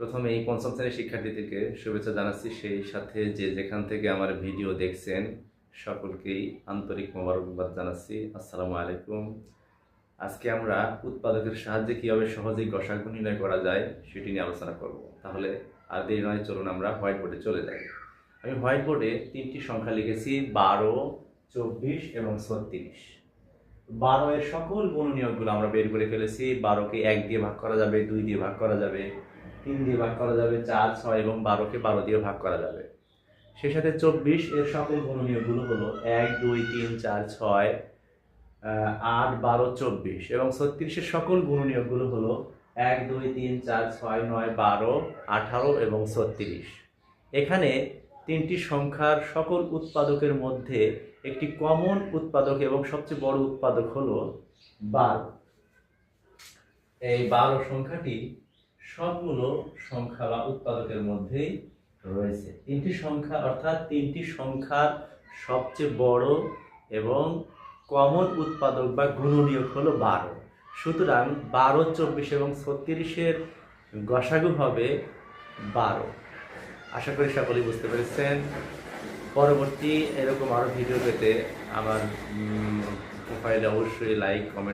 প্রথমে এই পঞ্চম শ্রেণীর শিক্ষার্থীদেরকে শুভেচ্ছা জানাচ্ছি, সেই সাথে যে যেখান থেকে আমার ভিডিও দেখছেন সকলকেই আন্তরিক মোবারকবাদ জানাচ্ছি। আসসালামু আলাইকুম। আজকে আমরা উৎপাদকের সাহায্যে কীভাবে সহজেই গসাগু নির্ণয় করা যায় সেটি নিয়ে আলোচনা করব। তাহলে আর দেরি নয়, চলুন আমরা হোয়াইট বোর্ডে চলে যাই। আমি হোয়াইট বোর্ডে 3টি সংখ্যা লিখেছি, 12, 24 এবং 36। 12 এর সকল গুণনীয়কগুলো আমরা বের করে ফেলেছি। 12কে 1 দিয়ে ভাগ করা যাবে, 2 দিয়ে ভাগ করা যাবে, 3 দিয়ে ভাগ করা যাবে, 4, 6 এবং 12কে 12 দিয়ে ভাগ করা যাবে। সেই সাথে 24 এর সকল গুণনীয়কগুলো হলো 1, 2, 3, 4, 6, 8, 12, 24 এবং 36 এর সকল গুণনীয়কগুলো হলো 1, 2, 3, 4, 6, 9, 12, 18 এবং 36। এখানে 3টি সংখ্যার সকল উৎপাদকের মধ্যে একটি কমন উৎপাদক এবং সবচেয়ে বড় উৎপাদক হলো 12। এই 12 সংখ্যাটি সবগুলো সংখ্যা বা উৎপাদকের মধ্যেই রয়েছে। 3টি সংখ্যা অর্থাৎ 3টি সংখ্যার সবচেয়ে বড় এবং কমন উৎপাদক বা গুণনীয়ক হলো 12। সুতরাং 12, 24 এবং 36-এর গসাগু হবে 12। আশা করি সকলেই বুঝতে পেরেছেন। পরবর্তী এরকম আরও ভিডিও পেতে আমার প্রোফাইলে অবশ্যই লাইক, কমেন্ট